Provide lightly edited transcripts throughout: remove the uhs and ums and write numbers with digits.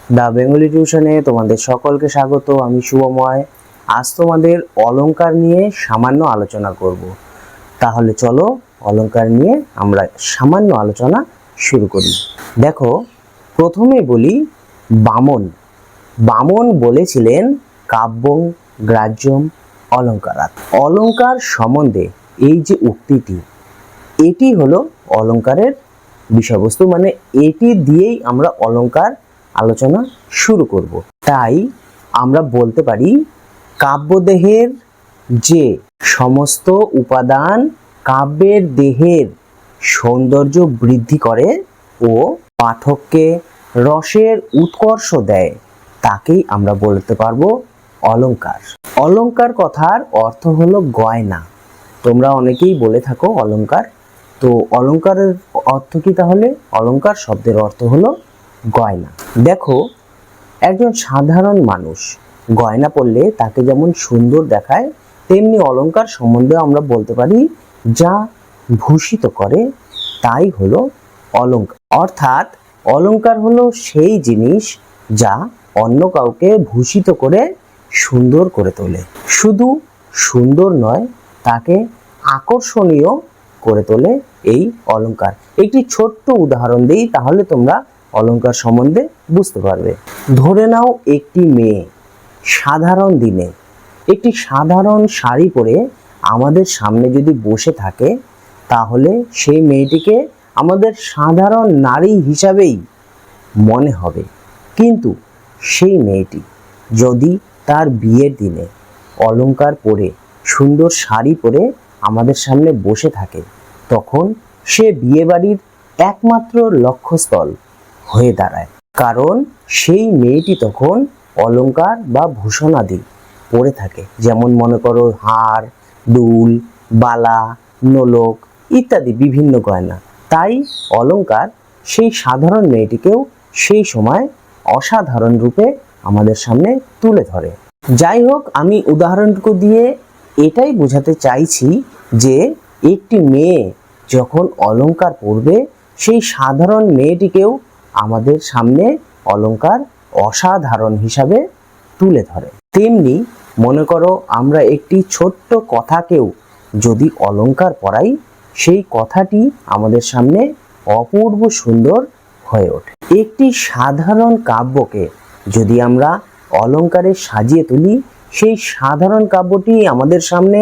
দা Bengali টিউশনে তোমাদের সকলকে স্বাগত। আমি শুভময়। আজ তোমাদের অলংকার নিয়ে সামান্য আলোচনা করব। তাহলে চলো অলংকার নিয়ে আমরা সামান্য আলোচনা শুরু করি। দেখো, প্রথমে বলি বামন। বামন বলেছিলেন কাব্যং গ্রাহ্যম অলংকারাৎ। অলংকার সম্বন্ধে এই যে উক্তিটি, এটি হলো অলংকারের বিষয়বস্তু, মানে এটি দিয়েই আমরা অলংকার আলোচনা শুরু করব। তাই আমরা বলতে পারি কাব্যদেহের যে সমস্ত উপাদান কাব্যের দেহের সৌন্দর্য বৃদ্ধি করে ও পাঠককে রসের উৎকর্ষ দেয়, তাকেই আমরা বলতে পারবো অলংকার। অলংকার কথার অর্থ হলো গয়না। তোমরা অনেকেই বলে থাকো অলংকার। তো অলংকারের অর্থ কি তাহলে? অলংকার শব্দের অর্থ হলো গয়না। দেখো, একজন সাধারণ মানুষ গয়না পরলে তাকে যেমন সুন্দর দেখায়, তেমনি অলংকার সম্বন্ধে আমরা বলতে পারি যা ভূষিত করে তাই হলো অলংকার। অর্থাৎ অলংকার হলো সেই জিনিস যা অন্য কাউকে ভূষিত করে সুন্দর করে তোলে। শুধু সুন্দর নয়, তাকে আকর্ষণীয় করে তোলে এই অলংকার। একটি ছোট্ট উদাহরণ দিই, তাহলে তোমরা অলংকার সম্বন্ধে বুঝতে পারবে। ধরে নাও একটি মেয়ে সাধারণ দিনে একটি সাধারণ শাড়ি পরে আমাদের সামনে যদি বসে থাকে, তাহলে সেই মেয়েটিকে আমাদের সাধারণ নারী হিসাবেই মনে হবে। কিন্তু সেই মেয়েটি যদি তার বিয়ের দিনে অলংকার পরে সুন্দর শাড়ি পরে আমাদের সামনে বসে থাকে, তখন সে বিয়েবাড়ির একমাত্র লক্ষ্যস্থল হয়ে দাঁড়ায়। কারণ সেই মেয়েটি তখন অলংকার বা ভূষণাদি পরে থাকে, যেমন মনে করো হার, দুল, বালা, নোলক ইত্যাদি বিভিন্ন গয়না। তাই অলংকার সেই সাধারণ মেয়েটিকেও সেই সময় অসাধারণ রূপে আমাদের সামনে তুলে ধরে। যাই হোক, আমি উদাহরণটুকু দিয়ে এটাই বোঝাতে চাইছি যে একটি মেয়ে যখন অলংকার পরবে, সেই সাধারণ মেয়েটিকেও আমাদের সামনে অলংকার অসাধারণ হিসাবে তুলে ধরে। তেমনি মনে করো আমরা একটি ছোট্ট কথাকেও যদি অলংকার পরাই, সেই কথাটি আমাদের সামনে অপূর্ব সুন্দর হয়ে ওঠে। একটি সাধারণ কাব্যকে যদি আমরা অলংকারে সাজিয়ে তুলি, সেই সাধারণ কাব্যটি আমাদের সামনে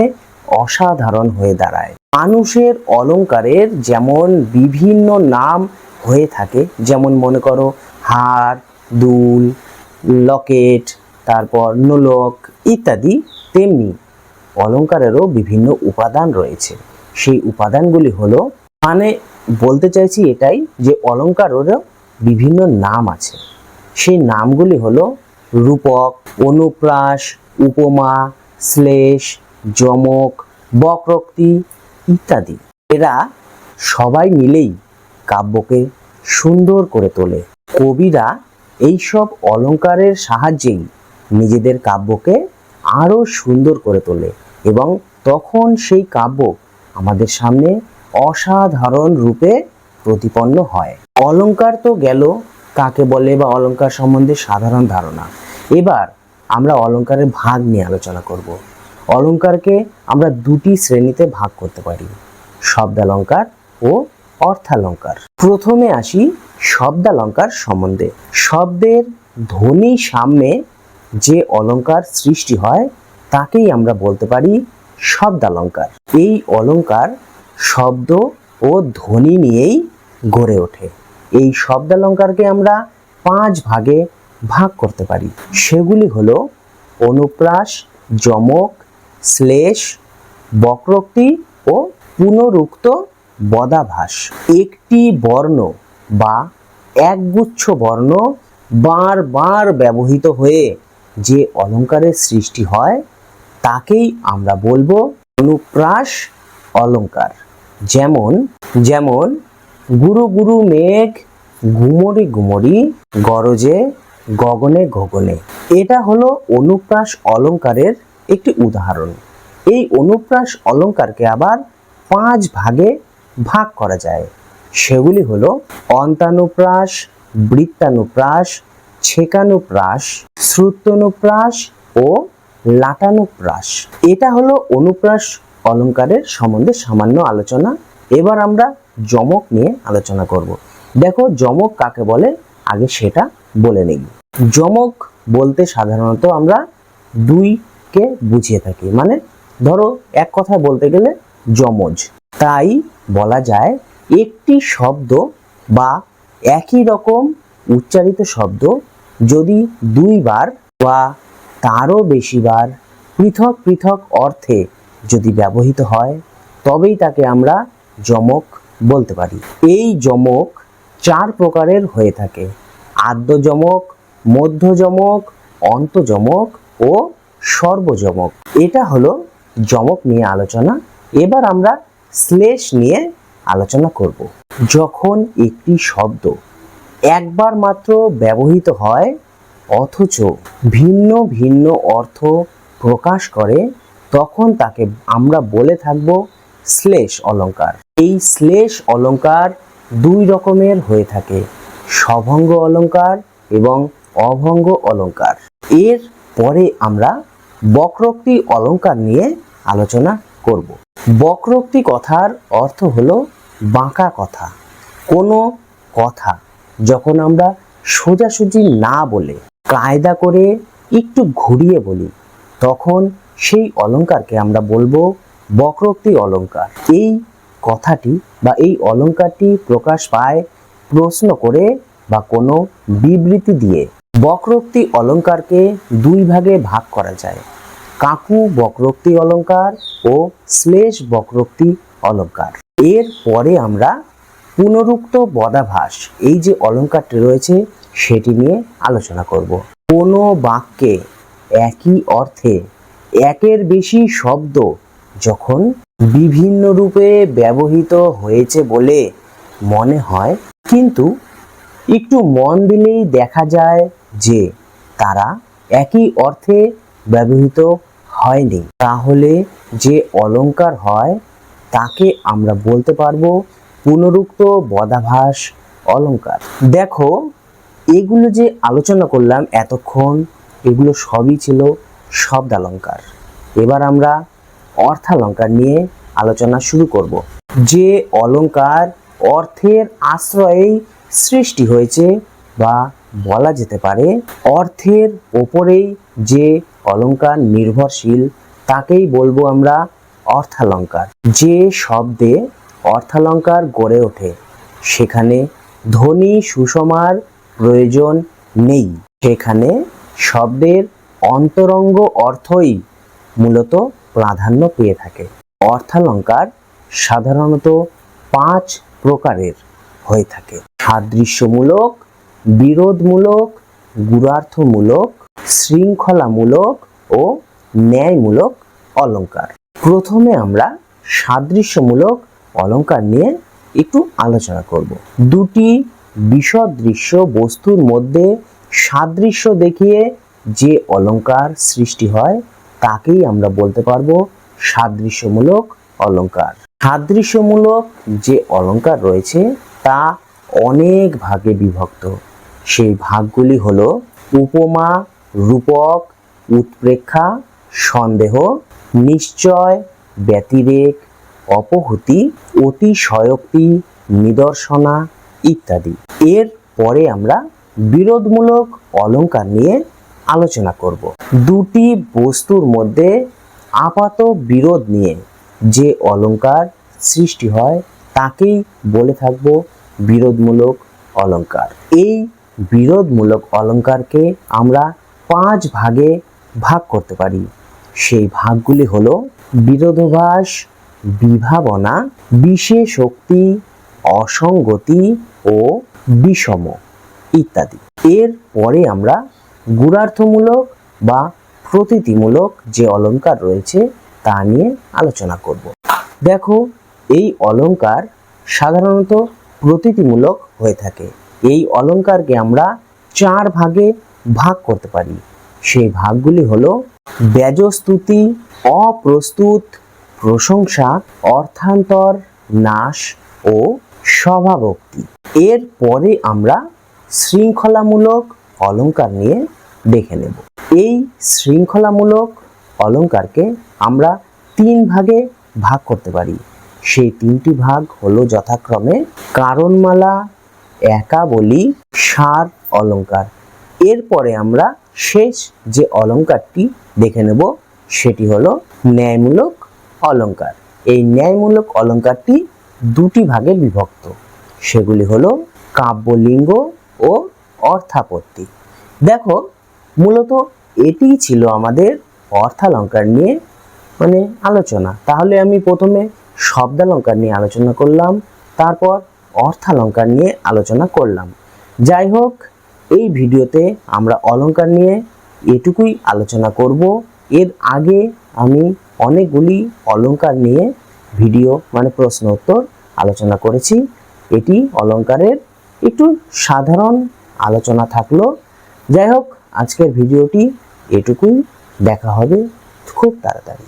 অসাধারণ হয়ে দাঁড়ায়। মানুষের অলংকারের যেমন বিভিন্ন নাম হয়ে থাকে, যেমন মনে করো হার, দুল, লকেট, তারপর নোলক ইত্যাদি, তেমনি অলংকারেরও বিভিন্ন উপাদান রয়েছে। সেই উপাদানগুলি হলো, মানে বলতে চাইছি এটাই যে অলংকারেরও বিভিন্ন নাম আছে। সেই নামগুলি হলো রূপক, অনুপ্রাস, উপমা, শ্লেষ, যমক, বক্রোক্তি ইত্যাদি। এরা সবাই মিলেই কাব্যকে সুন্দর করে তোলে। কবিরা এইসব অলংকারের সাহায্যেই নিজেদের কাব্যকে আরো সুন্দর করে তোলে এবং তখন সেই কাব্য আমাদের সামনে অসাধারণ রূপে প্রতিপন্ন হয়। অলংকার তো গেল কাকে বলে বা অলংকার সম্বন্ধে সাধারণ ধারণা। এবার আমরা অলংকারের ভাগ নিয়ে আলোচনা করব। অলংকারকে আমরা দুটি শ্রেণীতে ভাগ করতে পারি, শব্দালংকার ও অর্থালংকার। প্রথমে আসি শব্দালংকার সম্বন্ধে। শব্দের ধ্বনি সামনে যে অলংকার সৃষ্টি হয় তাকেই আমরা বলতে পারি শব্দালংকার। এই অলংকার শব্দ ও ধ্বনি নিয়েই গড়ে ওঠে। এই শব্দালংকারকে আমরা 5 ভাগে ভাগ করতে পারি। সেগুলি হলো অনুপ্রাস, যমক, শ্লেষ, বক্রোক্তি ও পুনরুক্ত বদাভাস। একটি বর্ণ বা একগুচ্ছ বর্ণ বারবার ব্যবহৃত হয়ে যে অলংকারের সৃষ্টি হয় তাকেই আমরা বলবো অনুপ্রাস অলংকার। যেমন যেমন গুরু গুরু মেঘ গুমরি গুমরি গরজে গগনে গগনে। এটা হলো অনুপ্রাস অলংকারের একটি উদাহরণ। এই অনুপ্রাস অলংকারকে আবার 5 ভাগে ভাগ করা যায়। সেগুলি হলো অন্তানুপ্রাস, বৃত্তানুপ্রাস, ছেকানুপ্রাস, শ্রুত্যনুপ্রাস ও লাটানুপ্রাস। এটা হলো অনুপ্রাস অলঙ্কারের সম্বন্ধে সামান্য আলোচনা। এবার আমরা যমক নিয়ে আলোচনা করব। দেখো যমক কাকে বলে আগে সেটা বলে নেই। যমক বলতে সাধারণত আমরা দুইকে বুঝিয়ে থাকি, মানে ধরো এক কথা বলতে গেলে যমজ। তাই বলা যায় একটি শব্দ বা একই রকম উচ্চারিত শব্দ যদি দুইবার বা তারও বেশিবার পৃথক পৃথক অর্থে যদি ব্যবহৃত হয় তবেই তাকে আমরা যমক বলতে পারি। এই যমক চার প্রকারের হয়ে থাকে: আদ্য যমক, মধ্য যমক, অন্ত যমক ও সর্বযমক। এটা হলো যমক নিয়ে আলোচনা। এবার আমরা শ্লেষ নিয়ে আলোচনা করব। যখন একটি শব্দ একবার মাত্র ব্যবহৃত হয় অথচ ভিন্ন ভিন্ন অর্থ প্রকাশ করে তখন তাকে আমরা বলে থাকব শ্লেষ অলঙ্কার। এই শ্লেষ অলঙ্কার দুই রকমের হয়ে থাকে: সভঙ্গ অলঙ্কার এবং অভঙ্গ অলঙ্কার। এর পরে আমরা বক্রোক্তি অলঙ্কার নিয়ে আলোচনা করব। বক্রোক্তি কথার অর্থ হলো বাঁকা কথা। কোনো কথা যখন আমরা সোজাসুজি না বলে কায়দা করে একটু ঘুরিয়ে বলি তখন সেই অলঙ্কারকে আমরা বলবো বক্রোক্তি অলঙ্কার। এই কথাটি বা এই অলঙ্কারটি প্রকাশ পায় প্রশ্ন করে বা কোনো বিবৃতি দিয়ে। বক্রোক্তি অলঙ্কারকে দুই ভাগে ভাগ করা যায়: কাকু বক্রোক্তি অলঙ্কার ও শ্লেষ বক্রোক্তি অলঙ্কার। এর পরে আমরা পুনরুক্ত বদাভাস, এই যে অলঙ্কারটি রয়েছে সেটি নিয়ে আলোচনা করব। কোনো বাক্যে একই অর্থে একের বেশি শব্দ যখন বিভিন্ন রূপে ব্যবহৃত হয়েছে বলে মনে হয় কিন্তু একটু মন দিলেই দেখা যায় যে তারা একই অর্থে ব্যবহৃত হয়নি, তাহলে যে অলঙ্কার হয় তাকে আমরা বলতে পারবো পুনরুক্ত বদাভাস অলঙ্কার। দেখো এগুলো যে আলোচনা করলাম এতক্ষণ, এগুলো সবই ছিল শব্দালঙ্কার। এবার আমরা অর্থালঙ্কার নিয়ে আলোচনা শুরু করব। যে অলঙ্কার অর্থের আশ্রয়েই সৃষ্টি হয়েছে বা বলা যেতে পারে অর্থের ওপরেই যে অলঙ্কার নির্ভরশীল তাকেই বলবো আমরা অর্থালঙ্কার। যে শব্দে অর্থালঙ্কার গড়ে ওঠে সেখানে ধ্বনি সুষমার প্রয়োজন নেই, সেখানে শব্দের অন্তরঙ্গ অর্থই মূলত প্রাধান্য পেয়ে থাকে। অর্থালঙ্কার সাধারণত 5 প্রকারের হয়ে থাকে: সাদৃশ্যমূলক, বিরোধমূলক, গুণার্থমূলক, শৃঙ্খলামূলক ও ন্যায়মূলক অলঙ্কার। প্রথমে আমরা সাদৃশ্যমূলক অলঙ্কার নিয়ে একটু আলোচনা করব। দুটি বিসদৃশ্য বস্তুর মধ্যে সাদৃশ্য দেখিয়ে যে অলঙ্কার সৃষ্টি হয় তাকেই আমরা বলতে পারবো সাদৃশ্যমূলক অলঙ্কার। সাদৃশ্যমূলক যে অলঙ্কার রয়েছে তা অনেক ভাগে বিভক্ত। সেই ভাগগুলি হলো উপমা, রূপক, উৎপ্রেক্ষা, সন্দেহ, নিশ্চয়, ব্যতিরেক, অপহূতি, অতিশয়োক্তি, নিদর্শনা ইত্যাদি। এর পরে আমরা বিরোধমূলক অলঙ্কার নিয়ে আলোচনা করব। দুটি বস্তুর মধ্যে আপাত বিরোধ নিয়ে যে অলঙ্কার সৃষ্টি হয় তাকেই বলে থাকবো বিরোধমূলক অলঙ্কার। এই বিরোধমূলক অলঙ্কারকে আমরা 5 ভাগে ভাগ করতে পারি। সেই ভাগগুলি হলো বিরোধাভাস, বিভাবনা, বিশেষোক্তি, অসঙ্গতি ও বিষম ইত্যাদি। এর পরে আমরা গুণার্থমূলক বা প্রতীতিমূলক যে অলঙ্কার রয়েছে তা নিয়ে আলোচনা করব। দেখো এই অলঙ্কার সাধারণত প্রতীতিমূলক হয়ে থাকে। এই অলঙ্কারকে আমরা 4 ভাগে ভাগ করতে পারি। সেই ভাগগুলি হলো ব্যজস্তুতি, অপ্রস্তুত, প্রশংসা, অর্থান্তর, নাশ ও স্বভাবোক্তি। এর পরে আমরা শৃঙ্খলামূলক অলংকার নিয়ে দেখে নেব। এই শৃঙ্খলামূলক অলংকারকে আমরা 3 ভাগে ভাগ করতে পারি। সেই 3টি ভাগ হলো যথাক্রমে কারণমালা, একাবলি, সার অলংকার। এরপরে আমরা শেষ যে অলংকারটি দেখে নেব সেটি হলো ন্যায়মূলক অলংকার। এই ন্যায়মূলক অলংকারটি 2টি ভাগে বিভক্ত, সেগুলি হলো কাব্যলিঙ্গ ও অর্থাপত্তি। দেখো, মূলত এটিই ছিল আমাদের অর্থালঙ্কার নিয়ে আলোচনা। তাহলে আমি প্রথমে শব্দালঙ্কার নিয়ে আলোচনা করলাম, তারপর অর্থালঙ্কার নিয়ে আলোচনা করলাম। যাই হোক, এই ভিডিওতে আমরা অলংকার নিয়ে এটুকুই আলোচনা করব। এর আগে আমি অনেকগুলি অলংকার নিয়ে ভিডিও প্রশ্ন উত্তর আলোচনা করেছি। এটি অলংকারের একটু সাধারণ আলোচনা থাকলো। যাই হোক, আজকের ভিডিওটি এটুকুই। দেখা হবে খুব তাড়াতাড়ি।